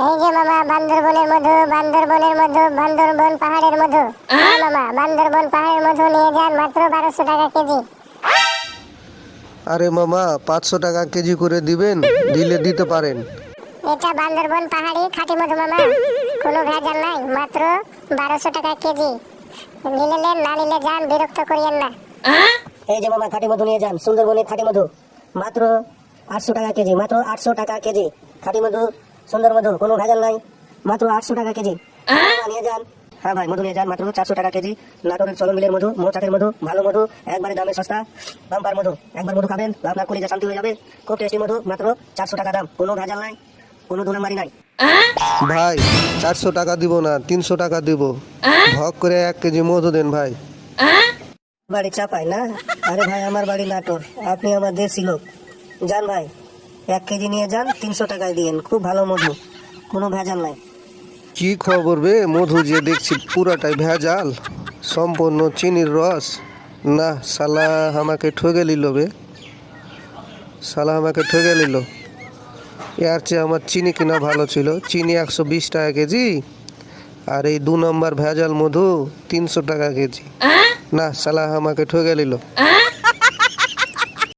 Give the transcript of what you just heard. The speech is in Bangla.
এই যে মামা বান্দরবনের মধু, বান্দরবনের মধু, বান্দরবন পাহাড়ের মধু। হ্যাঁ মামা, বান্দরবন পাহাড়ের মধু নিয়ে যান, মাত্র 1200 টাকা কেজি। আরে মামা 500 টাকা কেজি করে দিবেন, দিলে দিতে পারেন। এটা বান্দরবন পাহাড়ি খাঁটি মধু মামা, কোনো ভেজাল নাই, মাত্র 1200 টাকা কেজি। নিলে নেন, না নিলে যান, বিরক্ত করিয়েন না। এই যে মামা খাঁটি মধু নিয়ে যান, সুন্দরবনের খাঁটি মধু, মাত্র 800 টাকা কেজি, মাত্র 800 টাকা কেজি। খাঁটি মধু, সুন্দর মধু, কোনো ভেজাল নাই, মাত্র 800 টাকা কেজি। মামা নিয়ে যান। হ্যাঁ ভাই, মধু নিয়ে যান, মাত্র 400 টাকা কেজি। নাটোরের চলন মিলের মধু, মৌচাকের মধু, ভালো মধু, একবারে দামে সস্তা, বাম্পার মধু। একবার মধু খাবেন, আপনার কলিজা শান্তি হয়ে যাবে। খুব টেস্টি মধু, মাত্র 400 টাকা দাম, কোনো ভেজাল নাই, কোনো দুলামারি নাই। ভাই 400 টাকা দিব না, 300 টাকা দিব। ভগ করে 1 কেজি মধু দেন ভাই। বাড়ি চাপাই না? আরে ভাই, আমার বাড়ি নাটোর, আপনি আমার দেশি লোক। যান ভাই, 1 কেজি নিয়ে যান, 300 টাকায় দিয়েন, খুব ভালো মধু, কোনো ভেজাল নাই। কি খবর বে, মধু যে দেখছি পুরাটাই ভেজাল, সম্পূর্ণ চিনির রস। না শালা আমাকে ঠকে নিল বে, শালা আমাকে ঠকে নিল। এর চেয়ে আমার চিনি কিনা ভালো ছিল। চিনি 120 টাকা কেজি, আর এই 2 নম্বর ভেজাল মধু 300 টাকা কেজি। না শালা আমাকে ঠকে নিল।